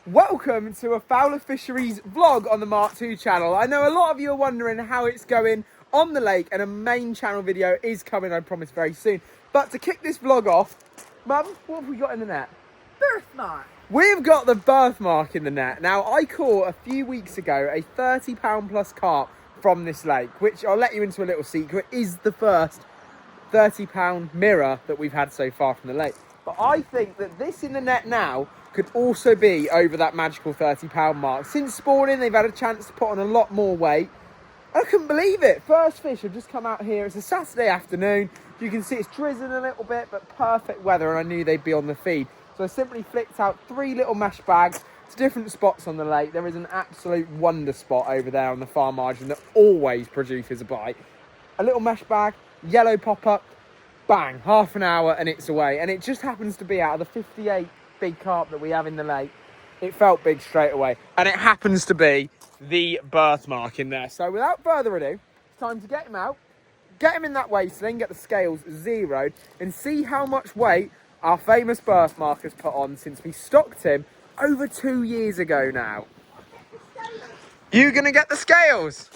Welcome to a Fowler Fisheries vlog on the Mark II channel. I know a lot of you are wondering how it's going on the lake, and a main channel video is coming, I promise, very soon. But to kick this vlog off, Mum, what have we got in the net? Birthmark. We've got the birthmark in the net. Now, I caught a few weeks ago a £30 plus carp from this lake, which I'll let you into a little secret, is the first £30 mirror that we've had so far from the lake. But I think that this in the net now could also be over that magical £30 mark. Since spawning, they've had a chance to put on a lot more weight. I couldn't believe it. First fish have just come out here. It's a Saturday afternoon. You can see it's drizzling a little bit, but perfect weather, and I knew they'd be on the feed. So I simply flicked out 3 little mesh bags to different spots on the lake. There is an absolute wonder spot over there on the far margin that always produces a bite. A little mesh bag, yellow pop-up, bang, half an hour and it's away. And it just happens to be out of the 58 big carp that we have in the lake. It felt big straight away. And it happens to be the birthmark in there. So without further ado, it's time to get him out, get him in that waistling, get the scales zeroed, and see how much weight our famous birthmark has put on since we stocked him over 2 years ago now. You gonna get the scales?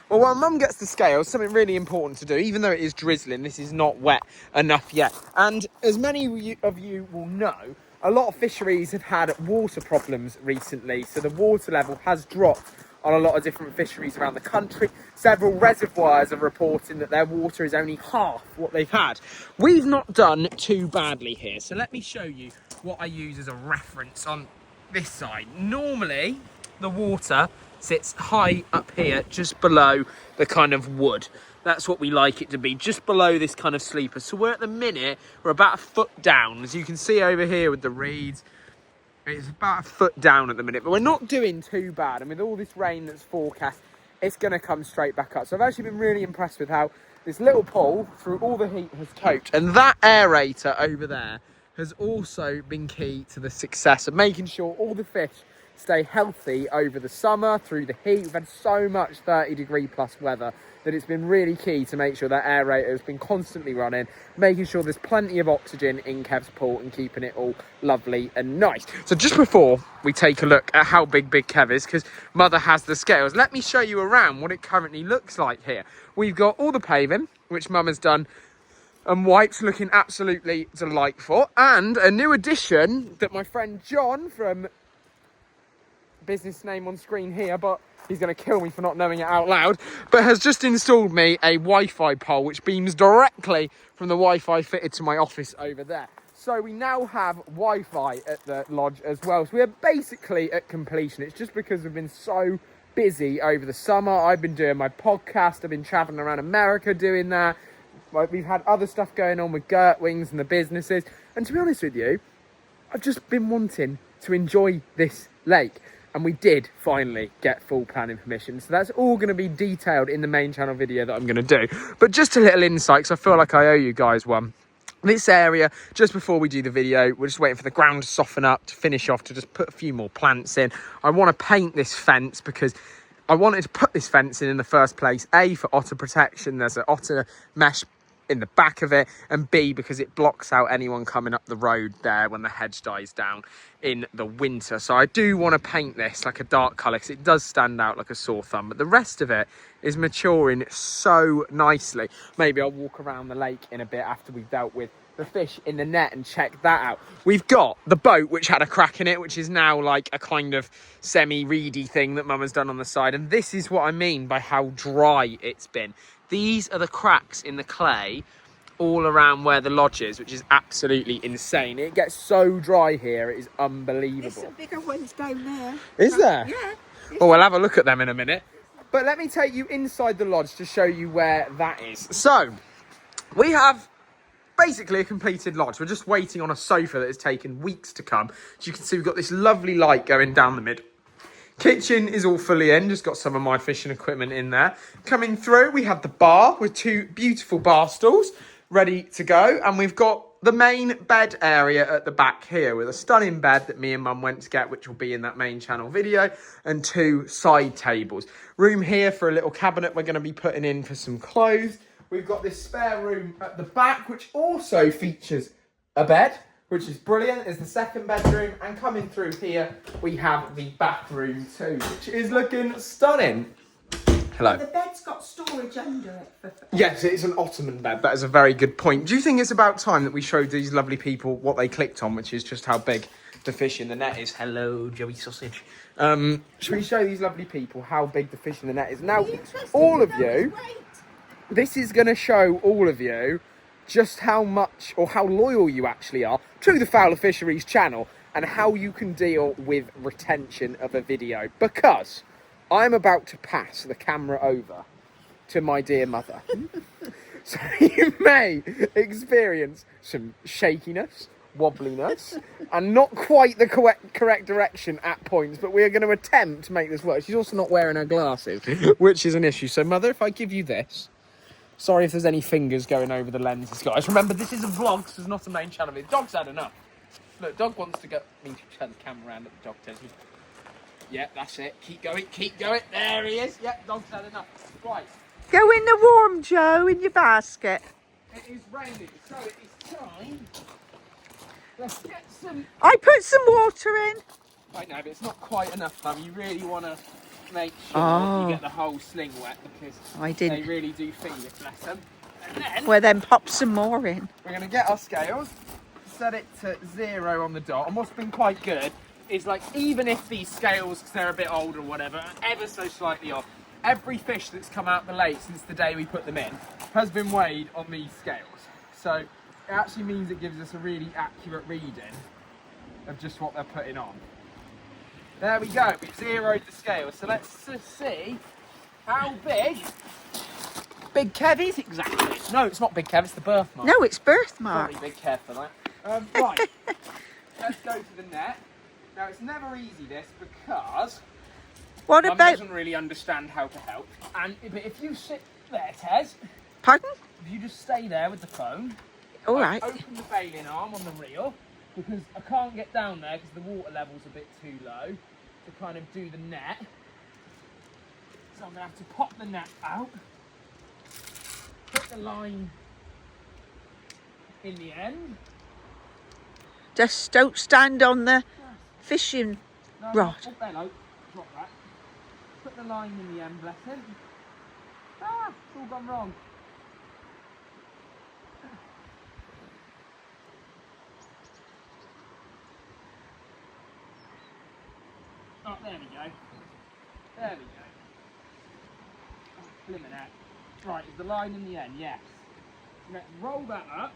Well, while Mum gets the scales, something really important to do, even though it is drizzling, this is not wet enough yet. And as many of you will know, a lot of fisheries have had water problems recently. So the water level has dropped on a lot of different fisheries around the country. Several reservoirs are reporting that their water is only half what they've had. We've not done too badly here. So let me show you what I use as a reference on this side. Normally, the water sits high up here, just below the kind of wood. That's what we like it to be, just below this kind of sleeper. So we're at the minute, we're about a foot down. As you can see over here with the reeds, it's about a foot down at the minute, but we're not doing too bad. And with all this rain that's forecast, it's gonna come straight back up. So I've actually been really impressed with how this little pool, through all the heat, has coped. And that aerator over there has also been key to the success of making sure all the fish stay healthy over the summer, through the heat. We've had so much 30-degree plus weather that it's been really key to make sure that aerator has been constantly running, making sure there's plenty of oxygen in Kev's pool and keeping it all lovely and nice. So just before we take a look at how big Kev is, because Mother has the scales, let me show you around what it currently looks like here. We've got all the paving, which Mum has done, and white's looking absolutely delightful. And a new addition that my friend John, from business name on screen here, but he's going to kill me for not knowing it out loud, but has just installed me a Wi-Fi pole which beams directly from the Wi-Fi fitted to my office over there. So we now have Wi-Fi at the lodge as well. So we're basically at completion. It's just because we've been so busy over the summer. I've been doing my podcast, I've been traveling around America doing that. We've had other stuff going on with Gertwings and the businesses. And to be honest with you, I've just been wanting to enjoy this lake. And we did finally get full planning permission. So that's all going to be detailed in the main channel video that I'm going to do. But just a little insight, because I feel like I owe you guys one. This area, just before we do the video, we're just waiting for the ground to soften up, to finish off, to just put a few more plants in. I want to paint this fence because I wanted to put this fence in the first place. A, for otter protection. There's an otter mesh in the back of it, and B, because it blocks out anyone coming up the road there when the hedge dies down in the winter. So I do want to paint this like a dark colour because it does stand out like a sore thumb, but the rest of it is maturing so nicely. Maybe I'll walk around the lake in a bit after we've dealt with the fish in the net and check that out. We've got the boat which had a crack in it, which is now like a kind of semi-reedy thing that Mum has done on the side, and this is what I mean by how dry it's been. These are the cracks in the clay all around where the lodge is, which is absolutely insane. It gets so dry here, it is unbelievable. There's some bigger ones down there. Is there? Yeah. Well, we'll have a look at them in a minute. But let me take you inside the lodge to show you where that is. So, we have basically a completed lodge. We're just waiting on a sofa that has taken weeks to come. As you can see, we've got this lovely light going down the mid. Kitchen is all fully in, just got some of my fishing equipment in there. Coming through, we have the bar with 2 beautiful bar stools ready to go. And we've got the main bed area at the back here with a stunning bed that me and Mum went to get, which will be in that main channel video, and 2 side tables. Room here for a little cabinet we're going to be putting in for some clothes. We've got this spare room at the back, which also features a bed which is brilliant. It's the second bedroom, and coming through here, we have the bathroom too, which is looking stunning. Hello. The bed's got storage under it. Yes, it's an ottoman bed. That is a very good point. Do you think it's about time that we showed these lovely people what they clicked on, which is just how big the fish in the net is? Hello, Joey Sausage. Should we show these lovely people how big the fish in the net is? Now, all of you, this is going to show all of you just how much or how loyal you actually are to the Fowler Fisheries channel and how you can deal with retention of a video. Because I'm about to pass the camera over to my dear mother. So you may experience some shakiness, wobbliness, and not quite the correct direction at points, but we are going to attempt to make this work. She's also not wearing her glasses, which is an issue. So, Mother, if I give you this, sorry if there's any fingers going over the lenses, guys. Remember, this is a vlog, so it's not a main channel. The dog's had enough. Look, dog wants to go... I mean, to turn the camera around at the dog tells me. Yeah, that's it. Keep going, keep going. There he is. Yeah, dog's had enough. Right. Go in the warm, Joe, in your basket. It is raining, so it is time. Let's get some... I put some water in. Right now, but it's not quite enough, Mum. You really want to make sure you get the whole sling wet because they really do feed it, bless them. And then... Well, then pop some more in. We're going to get our scales, set it to 0 on the dot, and what's been quite good is, like, even if these scales, because they're a bit older or whatever, are ever so slightly off, every fish that's come out the lake since the day we put them in has been weighed on these scales. So it actually means it gives us a really accurate reading of just what they're putting on. There we go, we've zeroed the scales. So let's just see how big Big Kev is exactly. No, it's not Big Kev, it's the birthmark. No, it's birthmark. Probably Big Kev for that. Right, let's go to the net. Now, it's never easy, this, because what Mum about... doesn't really understand how to help. But if you sit there, Tez... Pardon? If you just stay there with the phone... All right. Open the bailing arm on the reel, because I can't get down there because the water level's a bit too low to kind of do the net. So I'm going to have to pop the net out, put the line in the end. Just don't stand on the fishing rod. Oh, hello. Drop that. Put the line in the end, bless him. Ah, it's all gone wrong. Oh, there we go. There we go. Oh, blimmin' heck. Right, is the line in the end? Yes. Let's roll that up.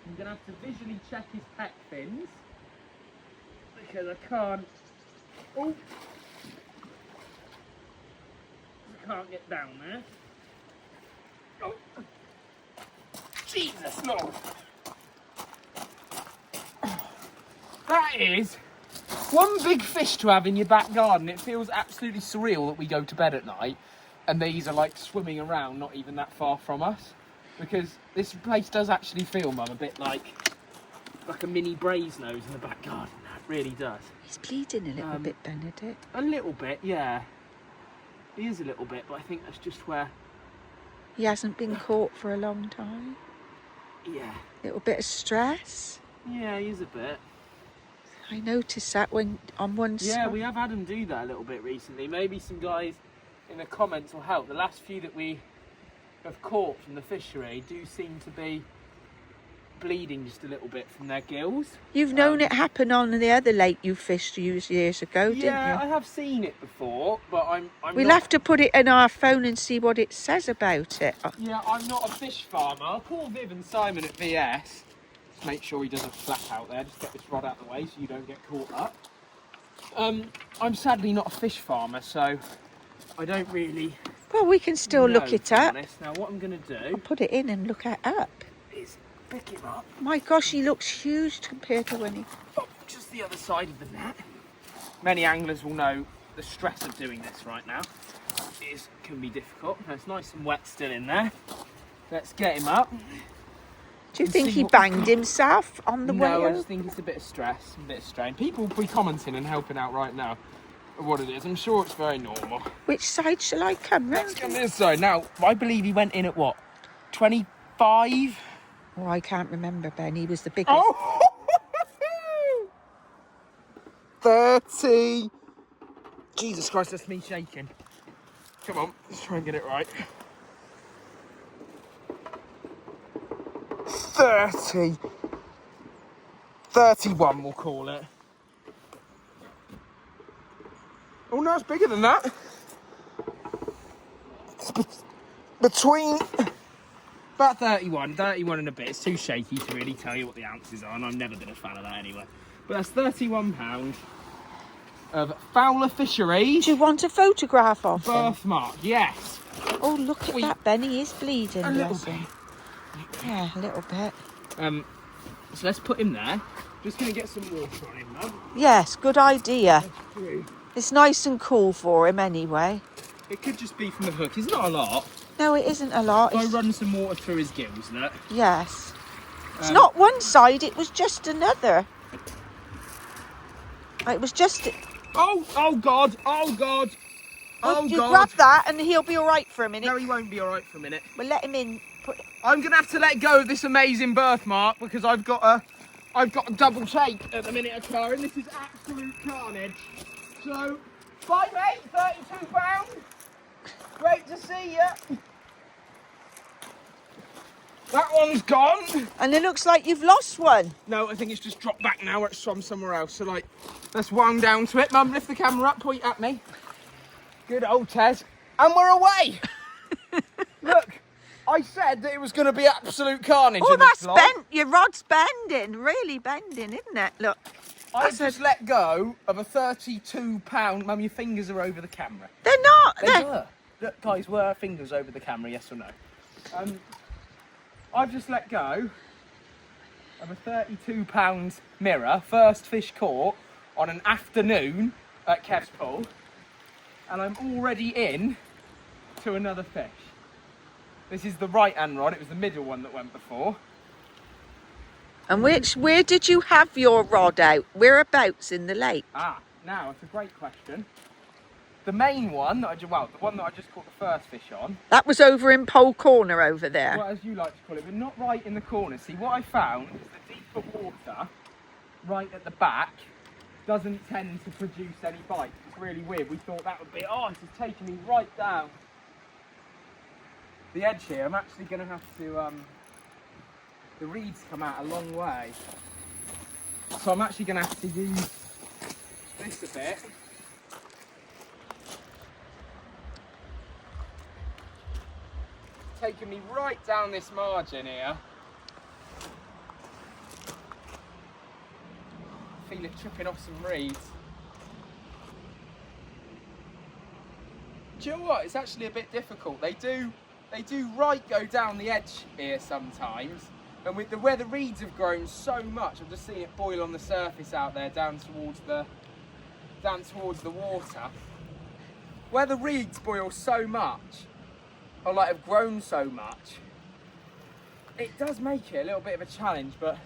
I'm going to have to visually check his pec fins because I can't... Oh! I can't get down there. Oh! Jesus Lord! That is one big fish to have in your back garden. It feels absolutely surreal that we go to bed at night and these are like swimming around not even that far from us. Because this place does actually feel, Mum, a bit like a mini Brasenose in the back garden. It really does. He's bleeding a little bit, Benedict. A little bit, yeah. He is a little bit, but I think that's just where... He hasn't been caught for a long time. Yeah. Little bit of stress. Yeah, he is a bit. I noticed that when on one side. Yeah, we have had him do that a little bit recently. Maybe some guys in the comments will help. The last few that we have caught from the fishery do seem to be bleeding just a little bit from their gills. You've known it happen on the other lake you fished years ago, didn't you? Yeah, I have seen it before, but I'm we'll not... have to put it in our phone and see what it says about it. Yeah, I'm not a fish farmer. I'll call Viv and Simon at VS. Just make sure he doesn't flap out there. Just get this rod out of the way so you don't get caught up. I'm sadly not a fish farmer, so I don't really... Well, we can still look it up. Now, what I'm going to do... I'll put it in and look it up. ...is pick him up. My gosh, he looks huge compared to when he... Oh, just the other side of the net. Many anglers will know the stress of doing this right now. Can be difficult. Now, it's nice and wet still in there. Let's get him up. Do you think he banged himself on the way? No, I just think it's a bit of stress, a bit of strain. People will be commenting and helping out right now of what it is. I'm sure it's very normal. Which side shall I come round? Let's come this side. Now, I believe he went in at what? 25? Oh, I can't remember, Ben. He was the biggest. Oh! 30. Jesus Christ, that's me shaking. Come on, let's try and get it right. 30. 31, we'll call it. Oh no, it's bigger than that. It's between about 31 and a bit. It's too shaky to really tell you what the ounces are, and I've never been a fan of that anyway. But that's £31 of Fowler Fisheries. Do you want a photograph of him? Birthmark, yes. Oh, look at that, Ben. He is bleeding, A little bless him. Yeah, a little bit. So let's put him there. Just going to get some water on him, Mum. Yes, good idea. That's true. It's nice and cool for him anyway. It could just be from the hook. It's not a lot. No, it isn't a lot. If I run some water through his gills, look. Yes. It's not one side, it was just another. It was just... Oh God, oh God. Oh you God. grab that and he'll be all right for a minute. No, he won't be all right for a minute. We'll let him in. I'm going to have to let go of this amazing birthmark because I've got a double take at the minute occurring. This is absolute carnage. So, bye mate, £32. Great to see you. That one's gone. And it looks like you've lost one. No, I think it's just dropped back now. It's swum somewhere else. So, like, let's wound down to it. Mum, lift the camera up, point at me. Good old Tez. And we're away. Look, I said that it was going to be absolute carnage. Oh, in this that's vlog. bent. Your rod's bending. Really bending, isn't it? Look. I just let go of a £32. Mum, your fingers are over the camera. They're not. They were. Look, guys, were our fingers over the camera, yes or no? I've just let go of a £32 mirror, first fish caught on an afternoon at Kevs pool, and I'm already in to another fish. This is the right-hand rod. It was the middle one that went before. And where did you have your rod out? Whereabouts in the lake? Now it's a great question. The main one, the one that I just caught the first fish on. That was over in Pole Corner over there. Well, as you like to call it, but not right in the corner. See, what I found is the deeper water, right at the back, doesn't tend to produce any bites. It's really weird. We thought that would be, oh, this is taking me right down the edge here. I'm actually going to have to, the reeds come out a long way. So I'm actually going to have to use this a bit. Taking me right down this margin here. I feel it tripping off some reeds. Do you know what? It's actually a bit difficult. They do go down the edge here sometimes, and with where the reeds have grown so much, I'm just seeing it boil on the surface out there down towards the water. Where the reeds boil so much, or like have grown so much, it does make it a little bit of a challenge, but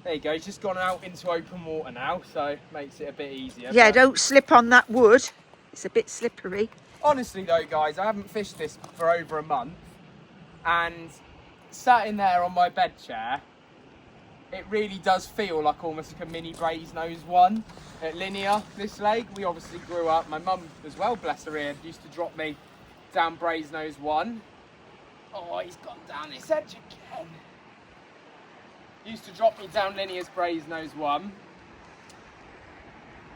there you go, it's just gone out into open water now, so it makes it a bit easier. Yeah, but don't slip on that wood. It's a bit slippery. honestly though, guys, I haven't fished this for over a month, and sat in there on my bed chair, it really does feel like almost like a mini Brasenose one at Linear, this lake. We obviously grew up, my mum as well, bless her ear, used to drop me down Brasenose 1. Oh, he's gone down this edge again. Used to drop me down Linear's Brasenose 1.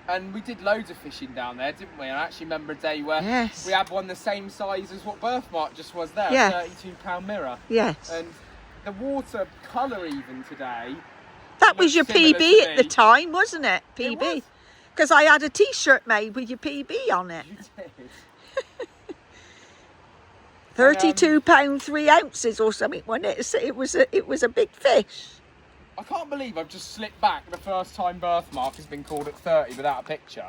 And we did loads of fishing down there, didn't we? And I actually remember a day where we had one the same size as what Birthmark just was there, a £32 mirror. Yes. And the water colour even today. That was your similar PB to at the me. time, wasn't it? It PB. was. Because I had a T-shirt made with your PB on it. You did. £32 3 ounces or something, wasn't it? It was a big fish. I can't believe I've just slipped back the first time Birthmark has been called at 30 without a picture,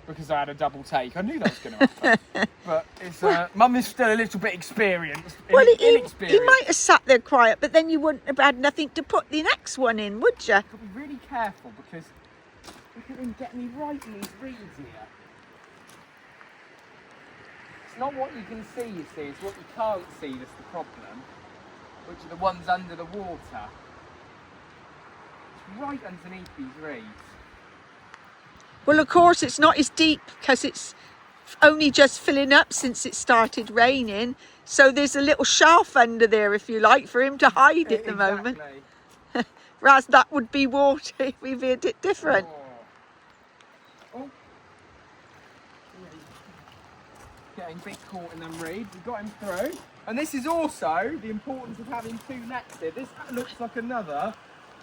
because I had a double take. I knew that was going to happen. But it's Mum is still a little bit experienced. Well, he inexperienced. might have sat there quiet, but then you wouldn't have had nothing to put the next one in, would you? I've got to be really careful, because look at him getting me right in these reeds here. It's not what you can see, you see, it's what you can't see that's the problem, which are the ones under the water. It's right underneath these reeds. Well, of course, it's not as deep because it's only just filling up since it started raining. So there's a little shelf under there, if you like, for him to hide at the moment. Whereas that would be water if we made it different. Oh. Getting a bit caught in them reeds. We got him through. And this is also the importance of having two nets here. This looks like another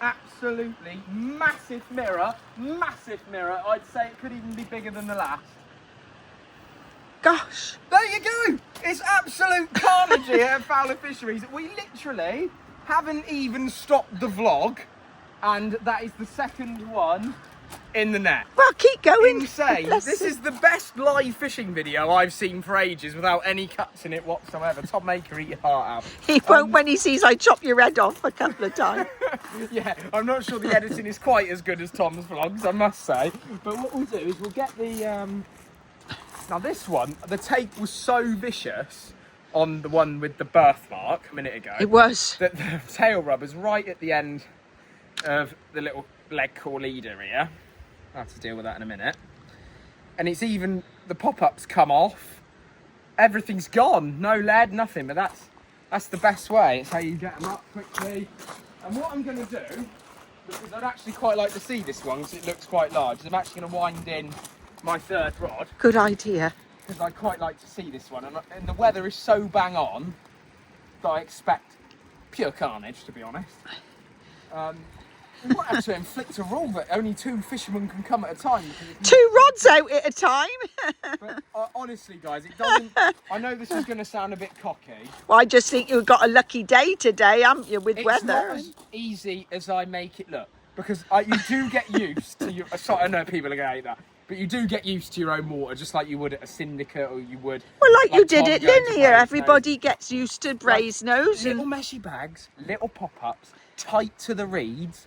absolutely massive mirror. Massive mirror. I'd say it could even be bigger than the last. Gosh. There you go. It's absolute carnage here at Fowler Fisheries. We literally haven't even stopped the vlog. And that is the second one in the net. Well, keep going. Insane. This is the best live fishing video I've seen for ages without any cuts in it whatsoever. Tom Maker, eat your heart out. He won't when he sees I chop your head off a couple of times. Yeah, I'm not sure the editing is quite as good as Tom's vlogs, I must say. But what we'll do is we'll get the... Now this one, the take was so vicious on the one with the birthmark a minute ago. It was. That the tail rubber's right at the end of the little leg core leader here. I'll have to deal with that in a minute. And it's even, the pop-ups come off. Everything's gone. No lead, nothing. But that's the best way. It's how you get them up quickly. And what I'm going to do, because I'd actually quite like to see this one, because it looks quite large, is I'm actually going to wind in my third rod. Good idea. Because I quite like to see this one. And the weather is so bang on that I expect pure carnage, to be honest. We might have to inflict a rule that only 2 fishermen can come at a time. 2 rods out at a time. But honestly, guys, it doesn't... I know this is going to sound a bit cocky. Well, I just think you've got a lucky day today, haven't you, with weather? It's not as easy as I make it look. Because you do get used to your... I know people are going to hate that. But you do get used to your own water, just like you would at a syndicate or you would... Well, like you did Tom at going to Linear. Brasenose. Everybody gets used to Brasenose. Little meshy bags, little pop-ups, tight to the reeds.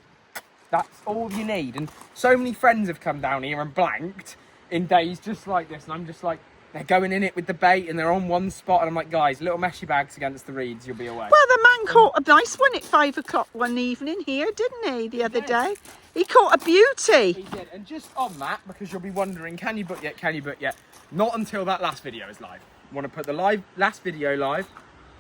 That's all you need. And so many friends have come down here and blanked in days just like this. And I'm just like, they're going in it with the bait and they're on one spot. And I'm like, guys, little meshy bags against the reeds, you'll be away. Well, the man caught a nice one at 5 o'clock one evening here, didn't he, the other day? He caught a beauty. He did. And just on that, because you'll be wondering, can you book yet? Can you book yet? Not until that last video is live. I want to put the last video live.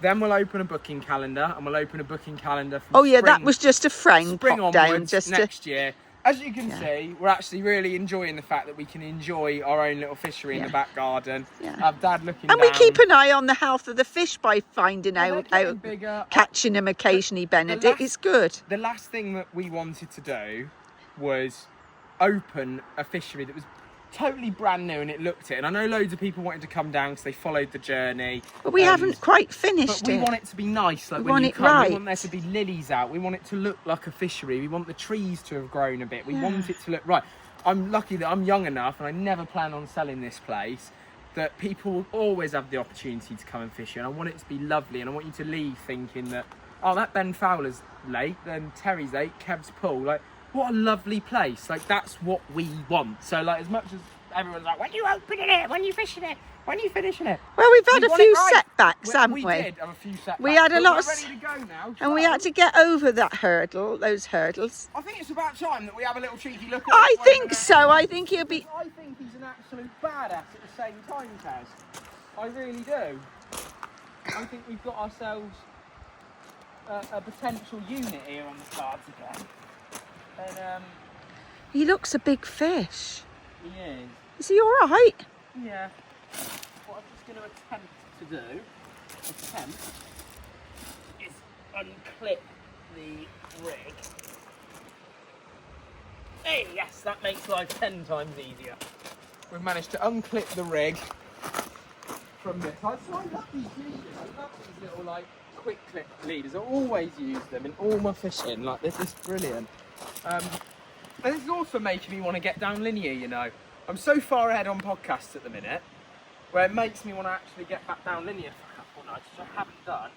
Then we'll open a booking calendar, and we'll open a booking calendar from yeah, that was just a friend spring popped down onwards just next year. As you can see, we're actually really enjoying the fact that we can enjoy our own little fishery in the back garden. Have Dad looking and down. we keep an eye on the health of the fish by finding out, bigger. catching them occasionally, Benedict. It's good. The last thing that we wanted to do was open a fishery that was totally brand new and it looked it. And I know loads of people wanted to come down because they followed the journey. But we haven't quite finished But we it. want it to be nice. Like We when want you it come, right. we want there to be lilies out. We want it to look like a fishery. We want the trees to have grown a bit. We want it to look right. I'm lucky that I'm young enough and I never plan on selling this place, that people will always have the opportunity to come and fish here. And I want it to be lovely and I want you to leave thinking that, oh, that Ben Fowler's lake, then Terry's lake, Kevs pool, like, what a lovely place. Like, that's what we want. So, like, as much as everyone's like, when you opening it, when you fishing it, when you finishing it? Well, we've had a few setbacks, haven't we? we? We did have a few setbacks. We had a lot of... We're ready to go now. And we had to get over that hurdle, those hurdles. I think it's about time that we have a little cheeky look at I this think one. so. I think he'll be... I think he's an absolute badass at the same time, Kaz. I really do. I think we've got ourselves a potential unit here on the cards again. And, He looks a big fish. he is. Is he all right? Yeah. What I'm just going to attempt to do, is unclip the rig. Hey, yes, that makes life 10 times easier. We've managed to unclip the rig from this. I love these leaders. I love these little, like, quick clip leaders. I always use them in all my fishing. Like, this is brilliant. And this is also making me want to get down linear, you know. I'm so far ahead on podcasts at the minute, where it makes me want to actually get back down linear for a couple of nights, which I haven't done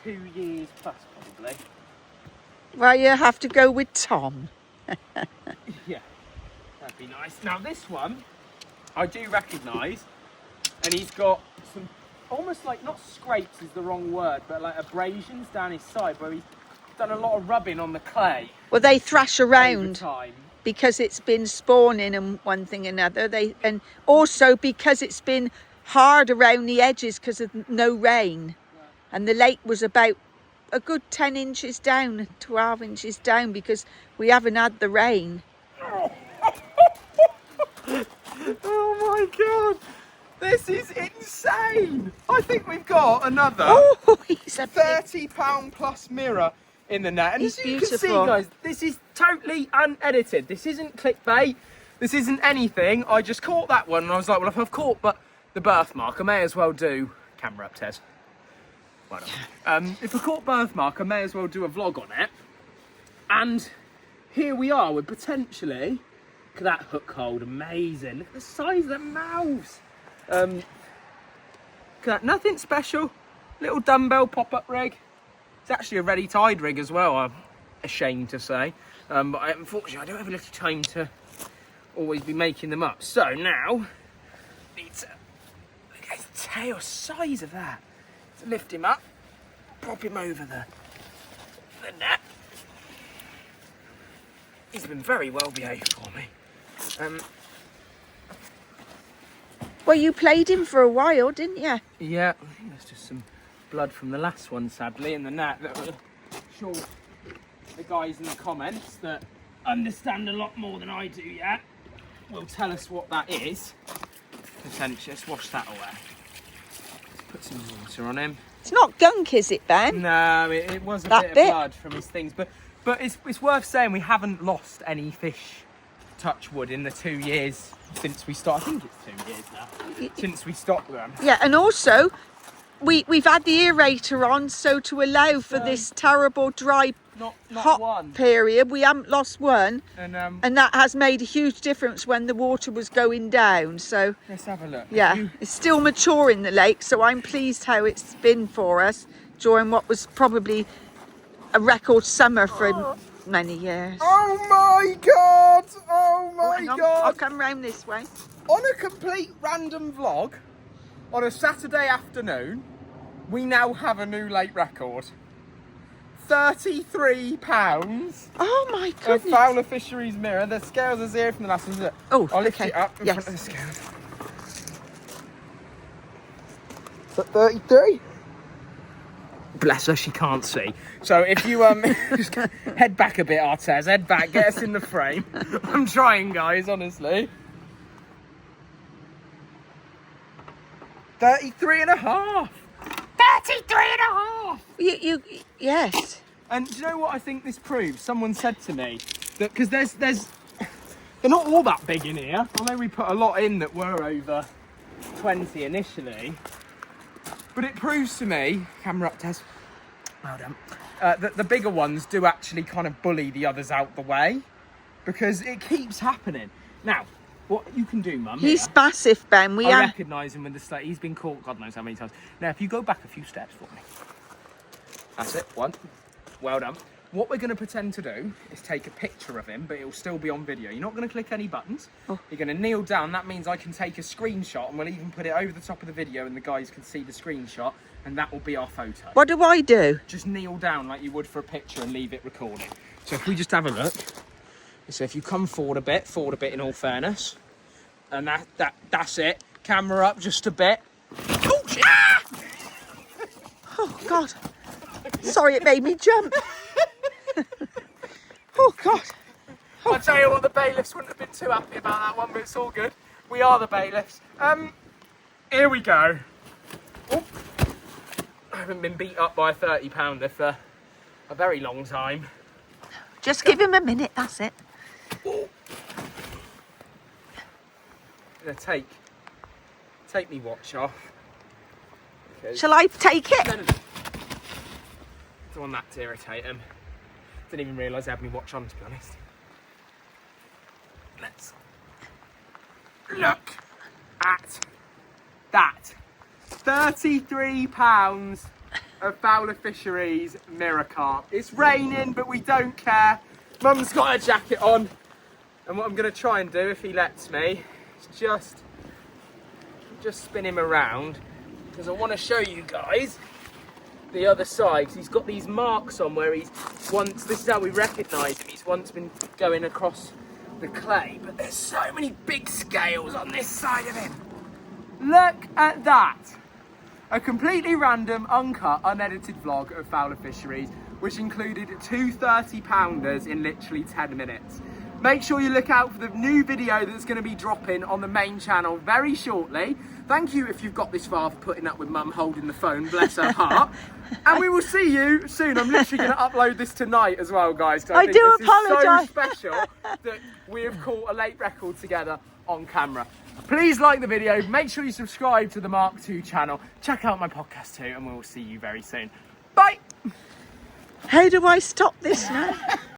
in 2 years plus, probably. Well, you have to go with Tom. Yeah, that'd be nice. Now this one, I do recognise, and he's got some, almost like, not scrapes is the wrong word, but like abrasions down his side, where he's done a lot of rubbing on the clay. Well, they thrash Over around time. because it's been spawning and one thing another. And also because it's been hard around the edges because of no rain. And the lake was about a good 10 inches down, 12 inches down, because we haven't had the rain. Oh my God, this is insane. I think we've got another He's a £30 plus mirror in the net. And He's as you beautiful. can see, guys, this is totally unedited. This isn't clickbait. This isn't anything. I just caught that one and I was like, well, if I've caught but the birthmark, I may as well do... Camera up, Tez. Well done. If I caught birthmark, I may as well do a vlog on it. And here we are with potentially... Look at that hook hold, amazing. Look at the size of the mouths. Look at that, nothing special. Little dumbbell pop-up rig. It's actually a ready tied rig as well, I'm ashamed to say. But unfortunately I don't have enough time to always be making them up. So now, need to look at his tail, size of that. To lift him up, pop him over the net. He's been very well behaved for me. Well, you played him for a while, didn't you? Yeah, I think there's just some blood from the last one, sadly, in the net. That will show the guys in the comments that understand a lot more than I do yet will tell us what that is. Contentious, wash that away. Let's put some water on him. It's not gunk, is it, Ben? No, it was a That bit of bit? blood from his things, but it's worth saying we haven't lost any fish, touch wood, in the 2 years since we stopped. I think it's 2 years now since we stopped them. Yeah, and also we've had the aerator on, so to allow for this terrible dry Not hot one. period, we haven't lost one, And that has made a huge difference when the water was going down. So let's have a look. yeah, it's still mature in the lake, so I'm pleased how it's been for us during what was probably a record summer for many years. Oh my God! Oh my Hang on, God! I'll come round this way. On a complete random vlog, on a Saturday afternoon, we now have a new lake record. £33 Oh my of goodness. Fowler Fisheries mirror. The scales are 0 from the last one. Look, Oh, I'll lift okay. it up in Yes. front of the scales. Is that 33? Bless her, she can't see. So if you just head back a bit, Artez, head back, get us in the frame. I'm trying, guys, honestly. 33 and a half. 33 and a half. Yes. And do you know what I think this proves? Someone said to me that because there's they're not all that big in here. Although we put a lot in that were over 20 initially. But it proves to me, camera up, Tez. Well done. That the bigger ones do actually kind of bully the others out the way, because it keeps happening. Now, what you can do, Mum? He's here, massive, Ben. I recognise him with the slate. He's been caught God knows how many times. Now, if you go back a few steps for me. That's it, one. Well done. What we're going to pretend to do is take a picture of him, but it'll still be on video. You're not going to click any buttons. Oh. You're going to kneel down. That means I can take a screenshot, and we'll even put it over the top of the video, and the guys can see the screenshot, and that will be our photo. What do I do? Just kneel down like you would for a picture and leave it recording. So if we just have a look. So if you come forward a bit in all fairness. And that's it. Camera up just a bit. Oh, shit. Ah! Oh, God. Sorry, it made me jump. Oh, God. I'll tell you what, the bailiffs wouldn't have been too happy about that one, but it's all good. We are the bailiffs. Here we go. Oh. I haven't been beat up by a 30-pounder for a very long time. Just give him a minute, that's it. Oh. I'm gonna take me watch off. Okay. Shall I take it? No. Don't want that to irritate him. Didn't even realise I had my watch on, to be honest. Let's look at that. £33 of Fowler Fisheries mirror carp. It's raining, but we don't care. Mum's got a jacket on. And what I'm going to try and do, if he lets me, is just spin him around. Because I want to show you guys the other side. 'Cause he's got these marks on where he's once, this is how we recognise him, he's once been going across the clay, but there's so many big scales on this side of him. Look at that. A completely random, uncut, unedited vlog of Fowler Fisheries, which included two 30-pounders in literally 10 minutes. Make sure you look out for the new video that's going to be dropping on the main channel very shortly. Thank you if you've got this far for putting up with Mum holding the phone, bless her heart. And we will see you soon. I'm literally going to upload this tonight as well, guys. 'Cause I think do this apologise. is so special that we have caught a late record together on camera. Please like the video. Make sure you subscribe to the Mark II channel. Check out my podcast too, and we will see you very soon. Bye. How do I stop this now?